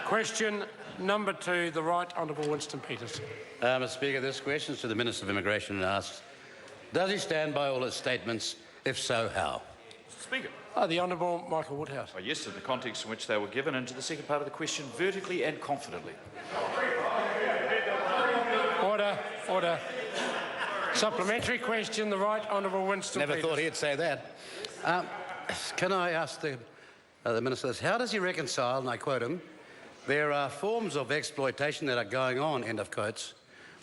Question number 2, the Right Honourable Winston Peters. Mr Speaker, this question is to the Minister of Immigration and asks, does he stand by all his statements? If so, how? Mr Speaker. The Honourable Michael Woodhouse. Yes, in the context in which they were given, and to the second part of the question, vertically and confidently. Order. Order. Supplementary question, the Right Honourable Winston Never Peters. thought he'd say that. Can I ask the Minister this? How does he reconcile, and I quote him, there are forms of exploitation that are going on, end of quotes,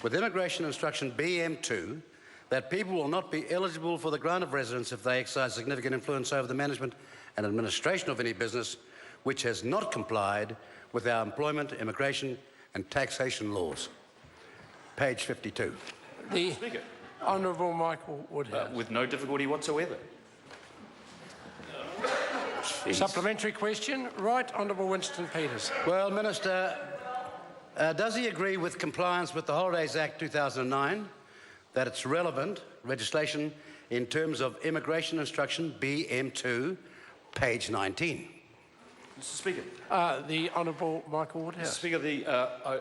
with Immigration Instruction BM2, that people will not be eligible for the grant of residence if they exercise significant influence over the management and administration of any business which has not complied with our employment, immigration and taxation laws. Page 52. The Speaker. Honourable Michael Woodhouse. With no difficulty whatsoever. Supplementary question, Right Honourable Winston Peters. Well, Minister, does he agree with compliance with the Holidays Act 2009, that it's relevant legislation in terms of Immigration Instruction BM2, page 19? Mr Speaker. The Honourable Michael Mr Woodhouse. Speaker,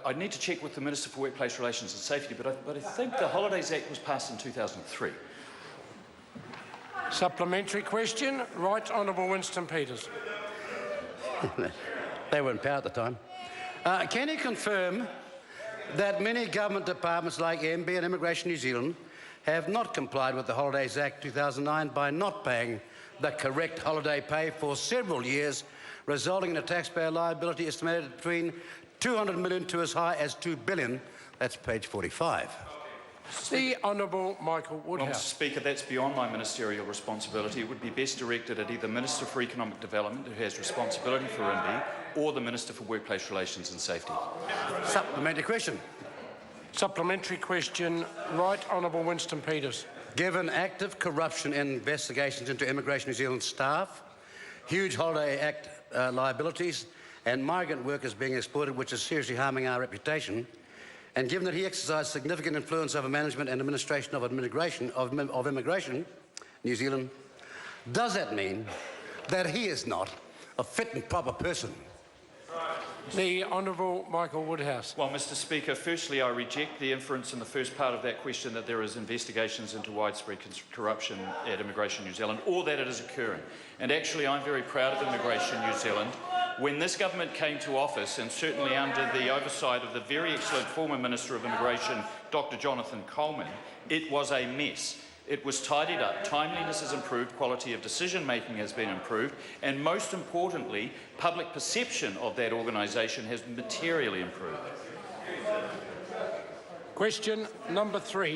I need to check with the Minister for Workplace Relations and Safety, but I think the Holidays Act was passed in 2003. Supplementary question, Right Honourable Winston Peters. They were in power at the time. Can he confirm that many government departments like MB and Immigration New Zealand have not complied with the Holidays Act 2009 by not paying the correct holiday pay for several years, resulting in a taxpayer liability estimated between $200 million to as high as $2 billion? That's page 45. The Honourable Michael Well, Mr Woodhouse. Speaker, that's beyond my ministerial responsibility. It would be best directed at either Minister for Economic Development, who has responsibility for MB, or the Minister for Workplace Relations and Safety. Supplementary question. Supplementary question, Right Honourable Winston Peters. Given active corruption in investigations into Immigration New Zealand staff, huge Holiday Act liabilities and migrant workers being exploited, which is seriously harming our reputation, and given that he exercised significant influence over management and administration of Immigration New Zealand, does that mean that he is not a fit and proper person? The Honourable Michael Woodhouse. Well, Mr Speaker, firstly, I reject the inference in the first part of that question that there is investigations into widespread corruption at Immigration New Zealand, or that it is occurring. And actually, I'm very proud of Immigration New Zealand. When this government came to office, and certainly under the oversight of the very excellent former Minister of Immigration, Dr. Jonathan Coleman, it was a mess. It was tidied up, timeliness has improved, quality of decision-making has been improved, and most importantly, public perception of that organisation has materially improved. Question number 3.